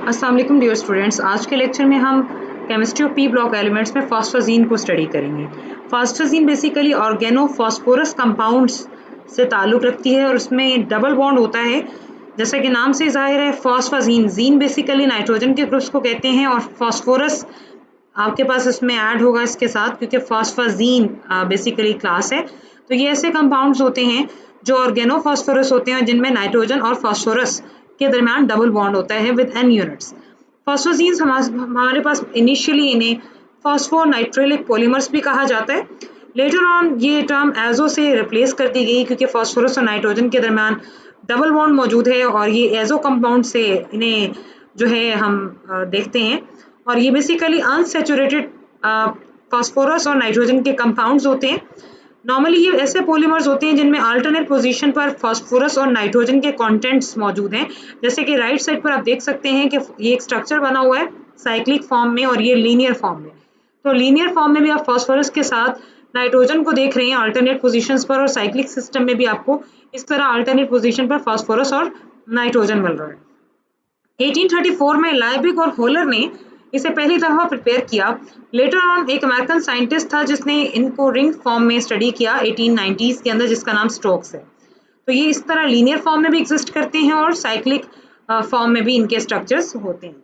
अस्सलाम वालेकुम dear students. आज के लेक्चर में हम chemistry of P block elements में फॉस्फोजीन को स्टडी करेंगे। फॉस्फोजीन बेसिकली ऑर्गेनोफॉस्फोरस कंपाउंड्स से ताल्लुक़ रखती है और उसमें डबल बॉन्ड होता है। जैसा कि नाम से ज़ाहिर है, फॉस्फोजीन जीन बेसिकली नाइट्रोजन के ग्रुप्स को कहते हैं और फॉस्फोरस आपके पास इसमें ऐड होगा इसके साथ, क्योंकि फॉस्फोजीन बेसिकली क्लास है। तो ये ऐसे कंपाउंड्स होते हैं जो ऑर्गेनोफॉस्फोरस होते हैं, जिनमें नाइट्रोजन और फॉस्फोरस के दरमियान डबल बॉन्ड होता है विद n यूनिट्स। फॉस्फोजीन्स हमारे पास इनिशियली इन्हें फॉस्फोनाइट्रिलिक पॉलीमर्स भी कहा जाता है। लेटर ऑन ये टर्म एजो से रिप्लेस कर दी गई, क्योंकि फॉस्फोरस और नाइट्रोजन के दरमियान डबल बॉन्ड मौजूद है और ये एजो कंपाउंड से इन्हें जो है हम देखते हैं। और ये बेसिकली अनसैचुरेटेड फॉस्फोरस और नाइट्रोजन के कंपाउंड्स होते हैं। नॉर्मली ये ऐसे पॉलीमर्स होते हैं जिनमें अल्टरनेट पोजीशन पर फॉस्फोरस और नाइट्रोजन के कंटेंट्स मौजूद हैं। जैसे कि राइट साइड पर आप देख सकते हैं कि ये एक स्ट्रक्चर बना हुआ है साइक्लिक फॉर्म में और ये लीनियर फॉर्म में। तो लीनियर फॉर्म में भी आप फॉस्फोरस के साथ नाइट्रोजन को देख रहे हैं अल्टरनेट पोजीशंस पर, और साइक्लिक सिस्टम में भी आपको इस तरह अल्टरनेट पोजीशन पर फॉस्फोरस और नाइट्रोजन मिल रहा है। 1834 में लाइबिग और होलर ने इसे पहली दफा प्रिपेयर किया। लेटर ऑन एक अमेरिकन साइंटिस्ट था जिसने इनको रिंग फॉर्म में स्टडी किया 1890s के अंदर, जिसका नाम स्टोक्स है। तो ये इस तरह लीनियर फॉर्म में भी एग्जिस्ट करते हैं और साइक्लिक फॉर्म में भी इनके स्ट्रक्चर्स होते हैं।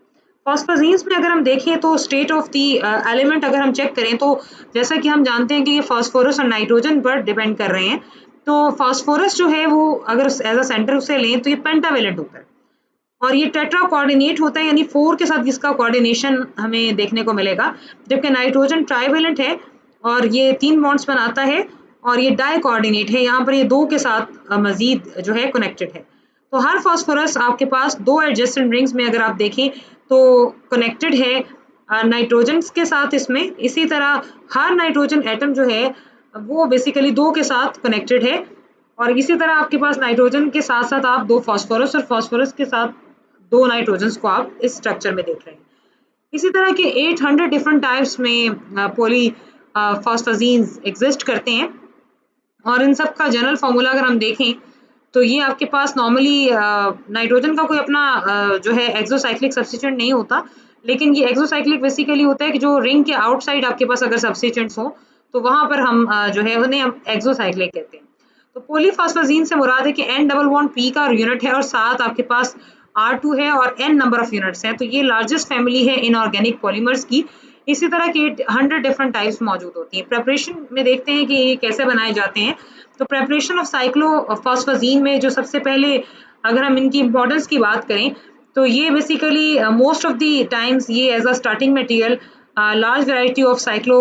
फॉस्फोजीन्स में अगर हम देखें तो स्टेट ऑफ दी एलिमेंट अगर हम चेक करें तो जैसा कि हम जानते हैं कि ये फॉस्फोरस और नाइट्रोजन पर डिपेंड कर रहे हैं। तो फॉस्फोरस जो है वो अगर एज अ सेंटर उसे लें तो ये पेंटावेलेंट होता है और ये टेट्रा कोऑर्डिनेट होता है, यानी 4 के साथ इसका कोऑर्डिनेशन हमें देखने को मिलेगा। जबकि नाइट्रोजन ट्राइवेलेंट है और ये 3 बॉन्ड्स बनाता है और ये डाई कोऑर्डिनेट है, यहाँ पर ये 2 के साथ मजीद जो है कनेक्टेड है। तो हर फॉस्फोरस आपके पास 2 एडजेसेंट रिंग्स में अगर आप देखें तो कनेक्टेड है नाइट्रोजन के साथ इसमें। इसी तरह हर नाइट्रोजन एटम जो है वो बेसिकली 2 के साथ कनेक्टेड है और इसी तरह आपके पास नाइट्रोजन के साथ साथ आप 2 फॉस्फोरस और फॉस्फोरस के साथ 2 नाइट्रोजन्स को आप इस स्ट्रक्चर में देख रहे हैं। इसी तरह के 800 डिफरेंट टाइप्स में पॉली फॉस्फोजीन्स एग्जिस्ट करते हैं और इन सब का जनरल फार्मूला अगर हम देखें तो ये आपके पास नॉर्मली नाइट्रोजन का कोई अपना जो है एक्सोसाइक्लिक सब्स्टिट्यूएंट नहीं होता, लेकिन ये एक्सोसाइक्लिक बेसिकली होता है कि जो रिंग के आउटसाइड आपके पास अगर सब्स्टिट्यूएंट्स हो तो वहां पर हम जो है उन्हें हम एक्सोसाइक्लिक कहते हैं। तो पॉलीफॉस्फोजीन से मुराद है कि n डबल बॉन्ड p का यूनिट है और साथ आपके पास R2 है और n नंबर ऑफ यूनिट्स हैं। तो ये लार्जेस्ट फैमिली है इनऑर्गेनिक पॉलीमर्स की। इसी तरह के 100 डिफरेंट टाइप्स मौजूद होती हैं। प्रेपरेशन में देखते हैं कि ये कैसे बनाए जाते हैं। तो प्रेपरेशन ऑफ साइक्लोफॉस्फोजीन में जो सबसे पहले अगर हम इनकी इंपॉर्टेंस की बात करें तो ये basically most of the times ये as a starting material large variety of cyclo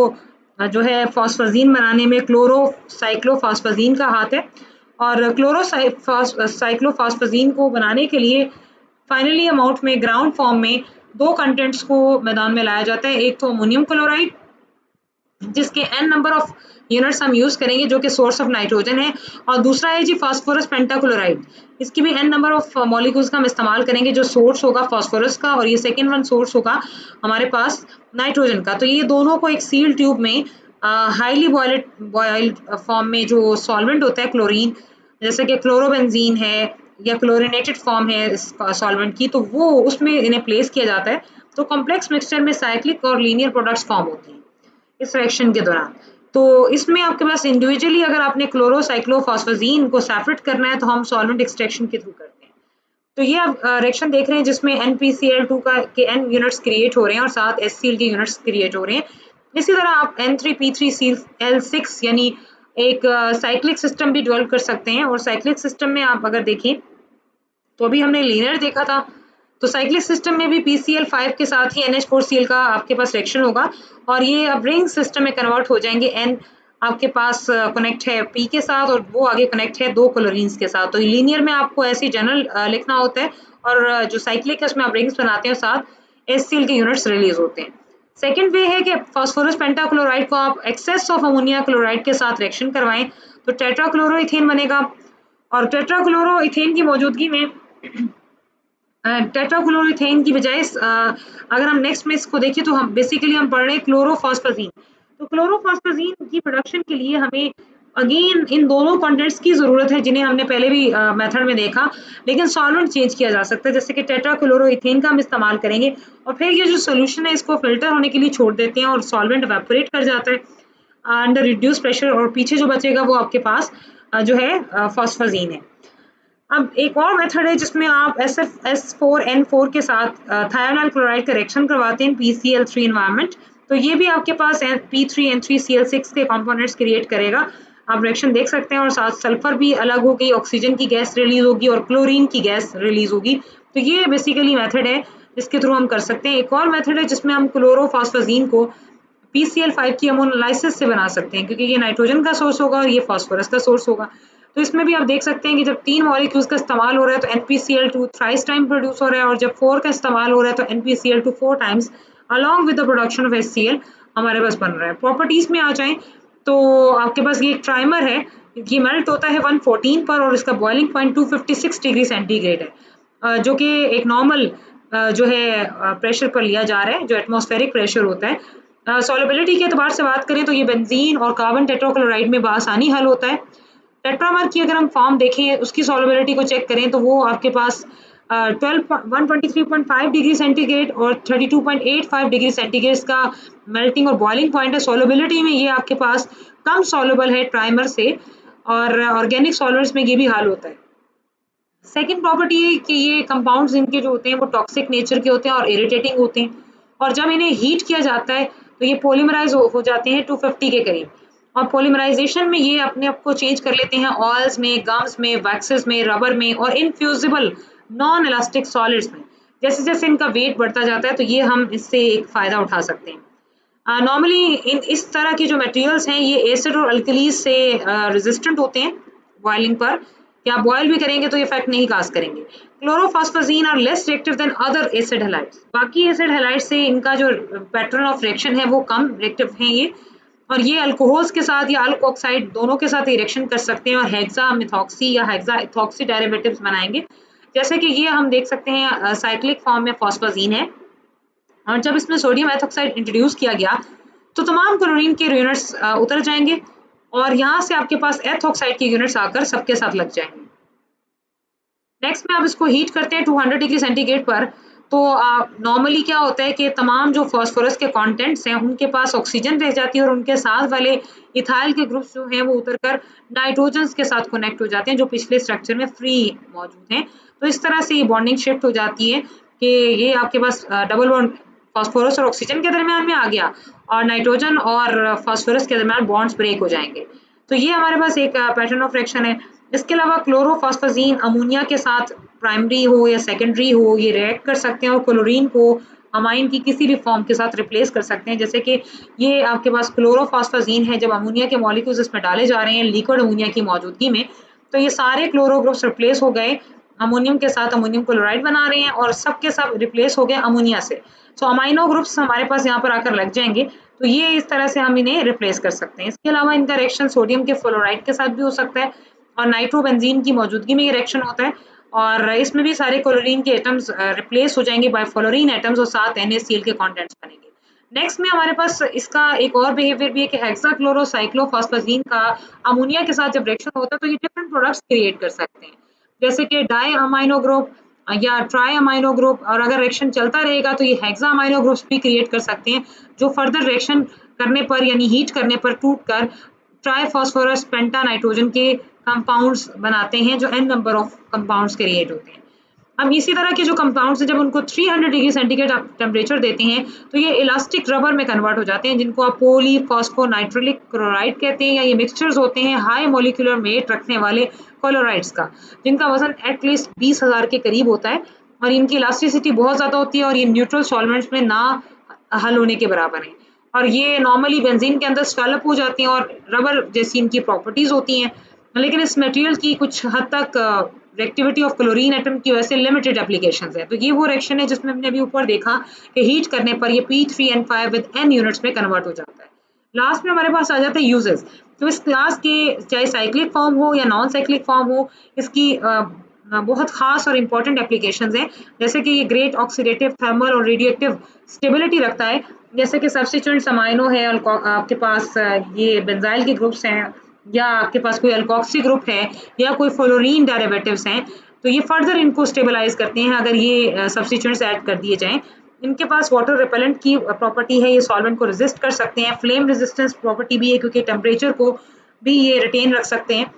जो है फॉस्फोजीन बनाने में क्लोरो साइक्लोफॉस्फोजीन का हाथ है और क्लोरो साइक्लोफॉस्फोजीन को बनाने के लिए फाइनली अमाउंट में ग्राउंड फॉर्म में 2 कंटेंट्स को मैदान में लाया जाता है। एक तो अमोनियम क्लोराइड जिसके n नंबर ऑफ यूनिट्स हम यूज करेंगे जो कि सोर्स ऑफ नाइट्रोजन है, और दूसरा है जी फास्फोरस पेंटाक्लोराइड। इसकी भी n नंबर ऑफ मॉलिक्यूल्स का हम इस्तेमाल करेंगे जो सोर्स होगा फास्फोरस का और ये सेकेंड वन सोर्स होगा हमारे पास नाइट्रोजन का। तो ये दोनों को एक सील ट्यूब में हाईली बॉयल्ड फॉर्म में जो सॉल्वेंट होता है क्लोरीन, जैसे कि क्लोरोबेंजीन है या क्लोरिनेटेड फॉर्म है इस सॉल्वेंट की, तो वो उसमें इन्हें प्लेस किया जाता है। तो कॉम्प्लेक्स मिक्सचर में साइक्लिक और लीनियर प्रोडक्ट्स फॉर्म होती हैं इस रिएक्शन के दौरान। तो इसमें आपके पास इंडिविजुअली अगर आपने क्लोरोसाइक्लोफॉस्फोजीन को सेपरेट करना है तो हम सॉल्वेंट एक्सट्रैक्शन के थ्रू करते हैं। तो ये आप रिएक्शन देख रहे हैं जिसमें NPCl2 का के n यूनिट्स क्रिएट हो रहे हैं और साथ HCl के यूनिट्स क्रिएट हो रहे हैं। इसी तरह आप N3P3Cl6 यानी एक साइक्लिक सिस्टम भी डेवलप कर सकते हैं। और साइक्लिक सिस्टम में आप अगर देखें तो अभी हमने लीनियर देखा था, तो साइक्लिक सिस्टम में भी PCl5 के साथ ही NH4Cl का आपके पास रिएक्शन होगा और ये अब रिंग सिस्टम में कन्वर्ट हो जाएंगे। N आपके पास कनेक्ट है P के साथ और वो आगे कनेक्ट है 2 क्लोरीन्स के साथ। तो लीनियर में आपको ऐसे जनरल लिखना होता है और जो साइक्लिक है उसमें आप रिंग्स बनाते हैं और साथ HCl के यूनिट्स रिलीज होते हैं। सेकेंड वे है कि फॉस्फोरस पेंटाक्लोराइड को आप एक्सेस ऑफ अमोनिया क्लोराइड के साथ रिएक्शन करवाएं तो टेट्राक्लोरोइथेन बनेगा। और टेट्राक्लोरोइथेन की मौजूदगी में टेट्राक्लोरोइथेन की बजाय अगर हम नेक्स्ट में इसको देखें तो हम बेसिकली हम पढ़ रहे हैं क्लोरोफॉस्फोजीन। तो क्लोरोफॉस्फोजीन की प्रोडक्शन के लिए हमें अगेन इन दोनों कंटेंट्स की ज़रूरत है जिन्हें हमने पहले भी मेथड में देखा, लेकिन सॉल्वेंट चेंज किया जा सकता है, जैसे कि टेट्राक्लोरोइथेन का हम इस्तेमाल करेंगे और फिर ये जो सॉल्यूशन है इसको फिल्टर होने के लिए छोड़ देते हैं और सॉल्वेंट इवेपोरेट कर जाता है अंडर रिड्यूस प्रेशर, और पीछे जो बचेगा वो आपके पास जो है फॉस्फाजीन है। अब एक और मेथड है जिसमें आप SF4N4 के साथ थायोनाइल क्लोराइड का रिएक्शन करवाते हैं PCl3 एनवायरनमेंट, तो ये भी आपके पास P3N3Cl6 के कंपोनेंट्स क्रिएट करेगा। आप रिएक्शन देख सकते हैं और साथ सल्फर भी अलग होगी, ऑक्सीजन की गैस रिलीज होगी और क्लोरीन की गैस रिलीज होगी। तो ये बेसिकली मेथड है जिसके थ्रू हम कर सकते हैं। एक और मेथड है जिसमें हम क्लोरोफॉस्फाजीन को PCl5 की अमोनोलाइसिस से बना सकते हैं, क्योंकि ये नाइट्रोजन का सोर्स होगा और ये फास्फोरस का सोर्स होगा। तो इसमें भी आप देख सकते हैं कि जब 3 मॉलिक्यूल्स का इस्तेमाल हो रहा है तो NPCl2 थ्राइस टाइम प्रोड्यूस हो रहा है, और जब 4 का इस्तेमाल हो रहा है तो NPCl2 4 times along with the production of HCl हमारे पास बन रहा है। प्रॉपर्टीज में आ जाएं तो आपके पास ये एक ट्राइमर है, ये मेल्ट होता है 114 पर और इसका बॉइलिंग पॉइंट 256 डिग्री सेंटीग्रेड है, जो कि एक नॉर्मल जो है प्रेशर पर लिया जा रहा है, जो एटमॉस्फेरिक प्रेशर होता है। सॉल्युबिलिटी के एतबार से बात करें तो ये बेंजीन और कार्बन टेट्राक्लोराइड में बआसानी हल होता है। टेट्रामर की अगर हम फॉर्म देखें, उसकी सॉल्युबिलिटी को चेक करें तो वो आपके पास 123.5 डिग्री सेंटीग्रेड और 32.85 डिग्री सेंटीग्रेड का मेल्टिंग और बॉइलिंग पॉइंट है। सॉल्युबिलिटी में ये आपके पास कम सॉल्युबल है ट्राइमर से, और ऑर्गेनिक सॉल्वेंट्स में ये भी हाल होता है। सेकंड प्रॉपर्टी है कि ये कंपाउंड्स इनके जो होते हैं वो टॉक्सिक नेचर के होते हैं और इरिटेटिंग होते हैं, और जब इन्हें हीट किया जाता है तो ये पॉलीमराइज हो जाते हैं 250 के करीब, और पॉलीमराइजेशन में ये अपने आप को चेंज कर लेते हैं ऑयल्स में, गम्स में, वैक्सेस में, रबर में और इनफ्यूजिबल नॉन इलास्टिक सॉलिड्स में। जैसे जैसे इनका वेट बढ़ता जाता है तो ये हम इससे एक फ़ायदा उठा सकते हैं। नॉर्मली इन इस तरह के जो मटेरियल्स हैं ये एसिड और अल्कलीज से रेजिस्टेंट होते हैं बॉइलिंग पर, या बॉयल भी करेंगे तो इफेक्ट नहीं कास्ट करेंगे। Chlorophosphazene are less reactive than other acid halides, बाकी एसिड हैलाइड्स से इनका जो पैटर्न ऑफ रिएक्शन है वो कम रिएक्टिव है ये, और ये अल्कोहल्स के साथ या अल्कोऑक्साइड दोनों के साथ रिएक्शन कर सकते हैं और हेक्सा मिथॉक्सी या हेक्सा इथॉक्सी डेरिवेटिव्स बनाएंगे। जैसे कि ये हम देख सकते हैं साइक्लिक फॉर्म में फॉस्फाजीन है, और जब इसमें सोडियम एथॉक्साइड इंट्रोड्यूस किया गया तो तमाम क्लोरीन के यूनिट्स उतर जाएंगे और यहाँ से आपके पास एथॉक्साइड के यूनिट्स आकर सबके साथ लग जाएंगे। नेक्स्ट में आप इसको हीट करते हैं 200 डिग्री सेंटीग्रेड पर, तो नॉर्मली क्या होता है कि तमाम जो फॉस्फोरस के कंटेंट्स हैं उनके पास ऑक्सीजन रह जाती है और उनके साथ वाले इथाइल के ग्रुप्स जो हैं वो उतरकर नाइट्रोजन के साथ कनेक्ट हो जाते हैं जो पिछले स्ट्रक्चर में फ्री मौजूद हैं। तो इस तरह से ये बॉन्डिंग शिफ्ट हो जाती है कि ये आपके पास डबल बॉन्ड फॉस्फोरस और ऑक्सीजन के दरमियान में आ गया और नाइट्रोजन और फॉस्फोरस के दरमियान बॉन्ड्स ब्रेक हो जाएंगे। तो ये हमारे पास एक पैटर्न ऑफ रिएक्शन है। इसके अलावा क्लोरोफॉस्फाजीन अमोनिया के साथ प्राइमरी हो या सेकेंडरी हो ये रिएक्ट कर सकते हैं और क्लोरीन को अमाइन की किसी भी फॉर्म के साथ रिप्लेस कर सकते हैं। जैसे कि ये आपके पास क्लोरोफॉस्फाजीन है, जब अमोनिया के मॉलिक्यूल्स इसमें डाले जा रहे हैं लिक्विड अमोनिया की मौजूदगी में, तो ये सारे क्लोरो ग्रुप्स रिप्लेस हो गए अमोनियम के साथ, अमोनियम क्लोराइड बना रहे हैं और सब के सब रिप्लेस हो गए अमोनिया से। सो अमाइनो ग्रुप्स हमारे पास यहाँ पर आकर लग जाएंगे, तो ये इस तरह से हम इन्हें रिप्लेस कर सकते हैं। इसके अलावा इनका रिएक्शन सोडियम के फ्लोराइड के साथ भी हो सकता है और नाइट्रोबेंजीन की मौजूदगी में ये रिएक्शन होता है, और इसमें भी सारे क्लोरीन के एटम्स रिप्लेस हो जाएंगे बाय फ्लोरीन एटम्स और साथ NaCl के कंटेंट्स बनेंगे। नेक्स्ट में हमारे पास इसका एक और बिहेवियर भी है कि हेक्साक्लोरोसाइक्लोफॉस्फाजीन का अमोनिया के साथ जब रिएक्शन होता है तो ये डिफरेंट प्रोडक्ट्स क्रिएट कर सकते हैं, जैसे कि डाई अमाइनो ग्रुप या ट्राई अमाइनो ग्रुप, और अगर रिएक्शन चलता रहेगा तो ये हेक्सा अमाइनो ग्रुप्स भी क्रिएट कर सकते हैं जो फर्दर रिएक्शन करने पर यानी हीट करने पर टूटकर ट्राईफॉस्फोरस पेंटा नाइट्रोजन के कंपाउंड्स बनाते हैं जो n number of compounds create होते हैं। अब इसी तरह के जो कंपाउंड्स हैं जब उनको 300 डिग्री सेंटीग्रेड आप टेम्परेचर देते हैं तो ये इलास्टिक रबर में कन्वर्ट हो जाते हैं, जिनको आप पॉलीफॉस्फोनाइट्रिलिक क्लोराइड कहते हैं, या ये मिक्सचर्स होते हैं हाई मॉलिक्यूलर वेट रखने वाले क्लोराइड्स का, जिनका वजन एटलीस्ट 20,000 के करीब होता है और इनकी इलास्टिसिटी बहुत ज़्यादा होती है और ये न्यूट्रल सॉल्वेंट्स में ना हल होने के बराबर है, और ये नॉर्मली बेंजीन के अंदर स्वेलअप हो जाती हैं और रबर जैसी इनकी प्रॉपर्टीज होती हैं। लेकिन इस मटेरियल की कुछ हद तक रिएक्टिविटी ऑफ क्लोरीन एटम की वजह से लिमिटेड एप्लीकेशंस है। तो ये वो रिएक्शन है जिसमें हमने अभी ऊपर देखा कि हीट करने पर ये P3N5 विद N यूनिट्स में कन्वर्ट हो जाता है। लास्ट में हमारे पास आ जाता है यूजेस। तो इस क्लास के चाहे साइक्लिक फॉर्म हो या नॉन साइक्लिक फॉर्म हो, इसकी बहुत खास और इम्पोर्टेंट एप्लीकेशंस हैं, जैसे कि ये ग्रेट ऑक्सीडेटिव थर्मल और रेडियोएक्टिव स्टेबिलिटी रखता है, जैसे कि सब्स्टिट्यूएंट्स अमाइनो है और आपके पास ये बेंजाइल के ग्रुप्स हैं या आपके पास कोई अल्कोक्सी ग्रुप है या कोई फ्लोरीन डेरिवेटिव्स हैं, तो ये फर्दर इनको स्टेबलाइज करते हैं अगर ये सब्स्टिट्यूएंट्स ऐड कर दिए जाएं। इनके पास वाटर रिपेलेंट की प्रॉपर्टी है, ये सॉल्वेंट को रेजिस्ट कर सकते हैं, फ्लेम रेजिस्टेंस प्रॉपर्टी भी है क्योंकि टेम्परेचर को भी ये रिटेन रख सकते हैं।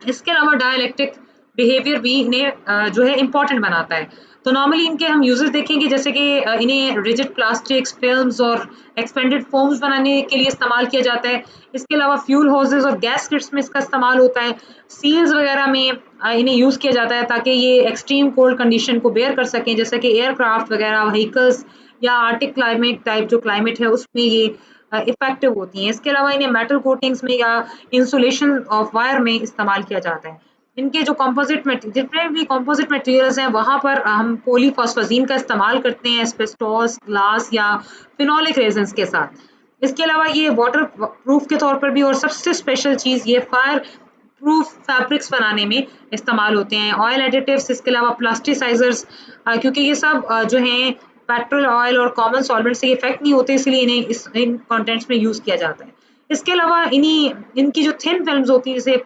इसके अलावा डाइलेक्ट्रिक बिहेवियर भी इन्हें जो है इम्पोर्टेंट बनाता है। तो नॉर्मली इनके हम यूजेस देखेंगे जैसे कि इन्हें रिजिड प्लास्टिक्स, फिल्म्स और एक्सपेंडेड फोम्स बनाने के लिए इस्तेमाल किया जाता है। इसके अलावा फ्यूल हाउसेज और गैस किट्स में इसका इस्तेमाल होता है। सील्स वगैरह में इन्हें यूज़ किया जाता है ताकि ये एक्सट्रीम कोल्ड कंडीशन को बेयर कर सकें, जैसे कि एयरक्राफ्ट वगैरह, व्हीकल्स या आर्टिक क्लाइमेट टाइप जो क्लाइमेट है उसमें ये इफेक्टिव होती हैं। इसके अलावा इन्हें मेटल कोटिंग्स में या इंसुलेशन ऑफ वायर में इस्तेमाल किया जाता है। इनके जो जितने भी कंपोजिट मटेरियल्स हैं वहाँ पर हम पॉलीफॉस्फेजीन का इस्तेमाल करते हैं एस्बेस्टोस, ग्लास या फिनोलिक रेजिन्स के साथ। इसके अलावा ये वाटर प्रूफ के तौर पर भी, और सबसे स्पेशल चीज़ ये फायर प्रूफ फैब्रिक्स बनाने में इस्तेमाल होते हैं। ऑयल एडिटिव्स, इसके अलावा प्लास्टिसाइजर्स, क्योंकि ये सब जो हैं पेट्रोल, ऑयल और कॉमन सॉल्वेंट से इफेक्ट नहीं होते, इसलिए इन्हें इन कंटेंट्स में यूज़ किया जाता है। इसके अलावा इनकी जो थिन फिल्म्स होती हैं जैसे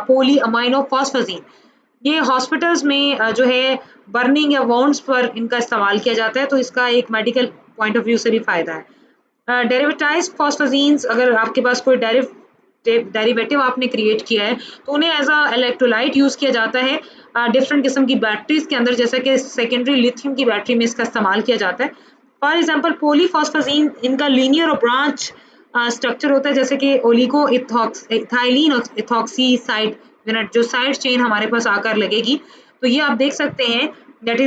पोली अमाइनो फॉस्फेजीन, ये हॉस्पिटल्स में जो है बर्निंग या वाउंड्स पर इनका इस्तेमाल किया जाता है, तो इसका एक मेडिकल पॉइंट ऑफ व्यू से भी फ़ायदा है। डेरिवेटाइज्ड फॉस्फेजीन्स, अगर आपके पास कोई डेरिवेटिव आपने क्रिएट किया है तो उन्हें एज अ इलेक्ट्रोलाइट यूज़ किया जाता है डिफरेंट किस्म की बैटरीज के अंदर, जैसे कि सेकेंडरी लिथियम की बैटरी में इसका इस्तेमाल किया जाता है। फॉर एग्जांपल पॉलीफॉस्फेजीन, इनका लीनियर और ब्रांच स्ट्रक्चर होता है, जैसे कि ओलिगो इथाइलिन इथॉक्सीसाइड यूनिट, जो साइड चेन हमारे पास आकर लगेगी, तो ये आप देख सकते हैं that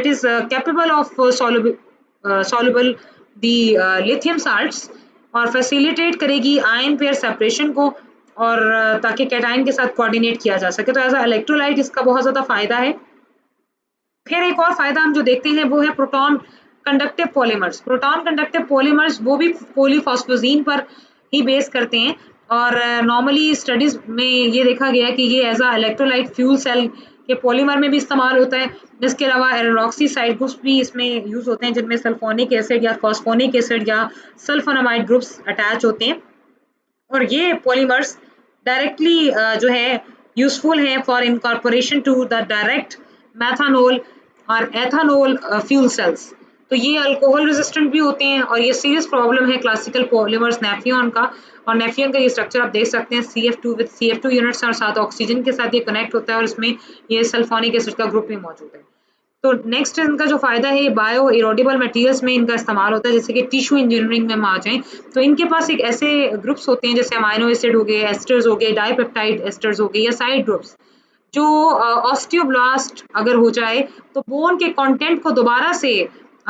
is capable of soluble the lithium salts, और फैसिलिटेट करेगी आयन पेयर सेपरेशन को, और ताकि कैटायन के साथ कोऑर्डिनेट किया जा सके। तो एज अ इलेक्ट्रोलाइट इसका बहुत ज़्यादा फ़ायदा है। फिर एक और फ़ायदा हम जो देखते हैं वो है proton conductive polymers. Proton conductive polymers वो भी पॉलीफॉस्फेजीन पर ही बेस करते हैं, और नॉर्मली स्टडीज़ में ये देखा गया कि ये as a electrolyte fuel cell के पॉलीमर में भी इस्तेमाल होता है। इसके अलावा एरोक्सीसाइड ग्रुप्स भी इसमें यूज़ होते हैं, जिनमें सल्फोनिक एसिड या फॉस्फोनिक एसिड या सल्फोनामाइड ग्रुप्स अटैच होते हैं, और ये पॉलीमर्स डायरेक्टली जो है यूजफुल हैं for incorporation to the direct methanol और एथानोल फ्यूल सेल्स। तो ये अल्कोहल रेजिस्टेंट भी होते हैं, और ये सीरियस प्रॉब्लम है क्लासिकल पॉलीमर्स नेफ्रियन का। और नेफ्रियन का ये स्ट्रक्चर आप देख सकते हैं, CF2 विद CF2 यूनिट्स और साथ ऑक्सीजन के साथ ये कनेक्ट होता है, और इसमें ये सल्फोनिक एसिड का ग्रुप भी मौजूद है। तो नेक्स्ट इनका जो फ़ायदा है, बायो इरोडेबल मटेरियल्स में इनका इस्तेमाल होता है, जैसे कि टिश्यू इंजीनियरिंग में हम आ जाएँ, तो इनके पास एक ऐसे ग्रुप्स होते हैं जैसे अमाइनो एसिड हो गए, एस्टर्स हो गए, डाइपेप्टाइड एस्टर्स हो गए, या साइड ग्रुप्स, जो ऑस्टियोब्लास्ट अगर हो जाए तो बोन के कंटेंट को दोबारा से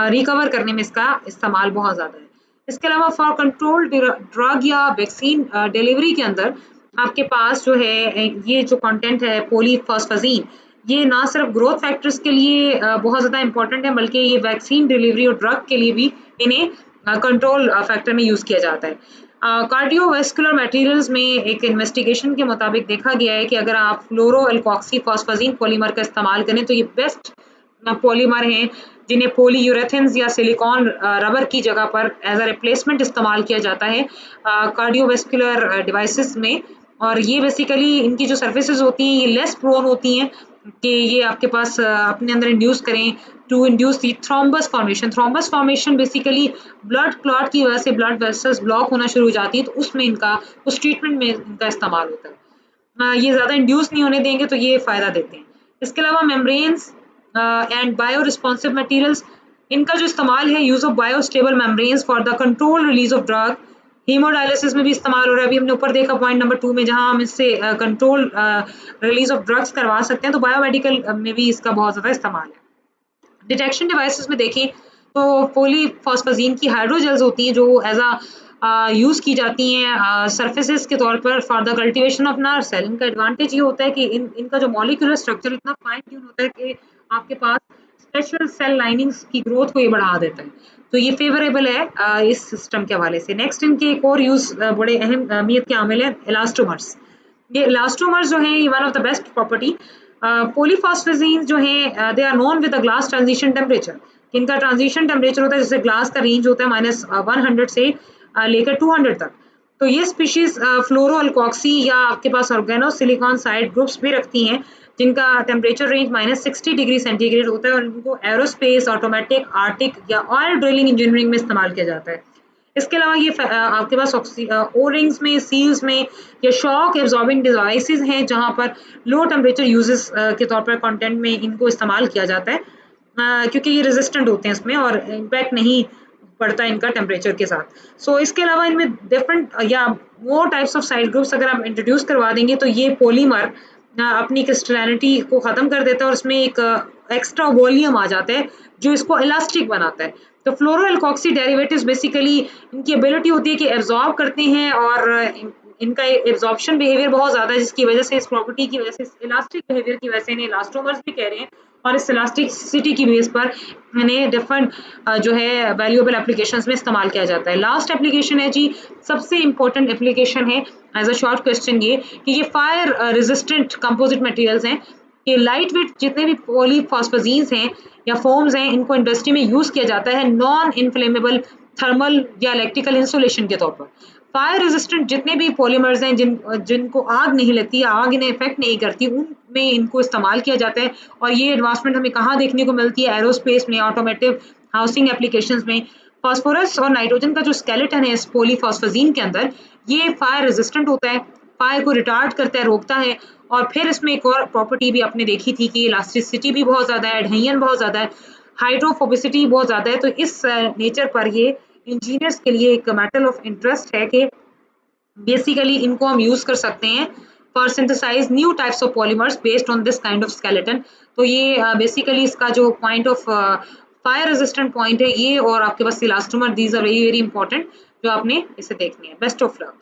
रिकवर करने में इसका इस्तेमाल बहुत ज़्यादा है। इसके अलावा फॉर कंट्रोल ड्रग या वैक्सीन डिलीवरी के अंदर आपके पास जो है ये जो कंटेंट है पॉलीफॉस्फेजीन, ये ना सिर्फ ग्रोथ फैक्टर्स के लिए बहुत ज़्यादा इंपॉर्टेंट है, बल्कि ये वैक्सीन डिलीवरी और ड्रग के लिए भी इन्हें कंट्रोल फैक्टर में यूज़ किया जाता है। कार्डियोवैस्कुलर मटेरियल्स में एक इन्वेस्टिगेशन के मुताबिक देखा गया है कि अगर आप फ्लोरो एल्कोक्सी फॉस्फेजीन पॉलीमर का इस्तेमाल करें तो ये बेस्ट पॉलीमर हैं, जिन्हें पॉलीयूरेथेन्स या सिलिकॉन रबर की जगह पर एज अ रिप्लेसमेंट इस्तेमाल किया जाता है कार्डियोवैस्कुलर डिवाइसेस में। और ये बेसिकली इनकी जो सर्फेसेस होती हैं ये लेस प्रोन होती हैं कि ये आपके पास अपने अंदर इंड्यूस करें to induce the thrombus formation. Thrombus formation basically blood clot की वजह से ब्लड वेसल्स ब्लॉक होना शुरू हो जाती है, तो उसमें इनका उस ट्रीटमेंट में इनका इस्तेमाल होता है। ये ज़्यादा इंड्यूस नहीं होने देंगे, तो ये फ़ायदा देते हैं। इसके अलावा membranes and bio responsive materials, इनका जो इस्तेमाल है use of biostable membranes for the control release of drug, haemodialysis में भी इस्तेमाल हो रहा है। अभी हमने ऊपर देखा पॉइंट नंबर 2 में, जहाँ हम इससे कंट्रोल रिलीज ऑफ ड्रग्स करवा सकते हैं, तो बायोमेडिकल में भी इसका बहुत ज़्यादा इस्तेमाल है। डिटेक्शन डिवाइसेस में देखें तो पॉलीफॉस्फेजीन की हाइड्रोजेल्स होती हैं जो एज अ यूज़ की जाती हैं सरफेसेस के तौर पर for the cultivation of nerve cell. इनका एडवांटेज ये होता है कि इनका जो मॉलिक्यूलर स्ट्रक्चर इतना फाइन ट्यून होता है कि आपके पास स्पेशल सेल लाइनिंग्स की ग्रोथ को ये बढ़ा देता है, तो ये फेवरेबल है इस सिस्टम के हवाले से। नेक्स्ट इनके एक और यूज़ बड़े अहम अहमियत के आमिल हैं इलास्टोमर्स। ये इलास्टोमर्स जो हैं ये one of the best property polyphosphazene जो हैं they are known with the glass transition temperature. इनका ट्रांजिशन टेम्परेचर होता है, जैसे ग्लास का रेंज होता है -100 से लेकर 200 तक। तो ये स्पीशीज फ्लोरोअल्कोक्सी या आपके पास ऑर्गेनोसिलिकॉन साइड ग्रुप्स भी रखती हैं, जिनका टेम्परेचर रेंज -60 डिग्री सेंटीग्रेड होता है और इनको एरोस्पेस, ऑटोमेटिक, आर्टिक या ऑयल ड्रिलिंग इंजीनियरिंग में इस्तेमाल किया जाता है। इसके अलावा ये आपके पास ओ रिंग्स में, सील्स में या शॉक एब्जॉर्बिंग डिवाइसेस हैं, जहाँ पर लो टेम्परेचर यूजेस के तौर पर कंटेंट में इनको इस्तेमाल किया जाता है, क्योंकि ये रेजिस्टेंट होते हैं इसमें और इम्पैक्ट नहीं पड़ता इनका टेम्परेचर के साथ। सो इसके अलावा इनमें डिफरेंट या more types of side groups अगर आप इंट्रोड्यूस करवा देंगे तो ये पॉलीमर अपनी क्रिस्टलिटी को ख़त्म कर देता है और उसमें एक एक्स्ट्रा वॉल्यूम आ जाता है जो इसको इलास्टिक बनाता है। तो फ्लोरोअल्कोक्सी डेरिवेटिव्स बेसिकली इनकी एबिलिटी होती है कि एब्जॉर्ब करते हैं और इनका एब्जॉर्प्शन बिहेवियर बहुत ज़्यादा है, जिसकी वजह से इस प्रॉपर्टी की वजह से, इस इलास्टिक बिहेवियर की वजह से इन्हें इलास्टोमर्स भी कह रहे हैं और इस इलास्टिसिटी की बेस पर इन्हें डिफरेंट जो है वैल्यूएबल एप्लीकेशंस में इस्तेमाल किया जाता है। लास्ट एप्लीकेशन है जी, सबसे इम्पोर्टेंट एप्लीकेशन है एज अ शॉर्ट क्वेश्चन ये कि ये फायर रेजिस्टेंट कंपोजिट मटेरियल्स हैं। ये लाइट वेट जितने भी पॉलीफॉस्फेजीन्स हैं या फोम्स हैं, इनको इंडस्ट्री में यूज़ किया जाता है नॉन इन्फ्लेमेबल थर्मल या इलेक्ट्रिकल इंसुलेशन के तौर पर। फायर रेजिस्टेंट जितने भी पॉलीमर्स हैं जिनको आग नहीं लगती, आग इन्हें इफेक्ट नहीं करती, उनमें इनको इस्तेमाल किया जाता है और ये एडवांसमेंट हमें कहाँ देखने को मिलती है? एरोस्पेस में, ऑटोमोटिव, हाउसिंग एप्लीकेशंस में। फास्फोरस और नाइट्रोजन का जो स्केलेटन है इस पॉलीफॉस्फेजीन के अंदर, ये फायर रेजिस्टेंट होता है, फायर को रिटार्ड करता है, रोकता है और फिर इसमें एक और प्रॉपर्टी भी आपने देखी थी कि इलास्टिसिटी भी बहुत ज़्यादा है, एडहेजन बहुत ज़्यादा है, हाइड्रोफोबिसिटी बहुत ज़्यादा है। तो इस नेचर पर ये इंजीनियर्स के लिए एक मैटर ऑफ इंटरेस्ट है कि बेसिकली इनको हम यूज़ कर सकते हैं for synthesize new types of polymers based on this kind of skeleton. तो ये बेसिकली इसका जो point of fire resistant point है ये, और आपके पास elastomer, these are very very important जो आपने इसे देखनी है। Best of luck.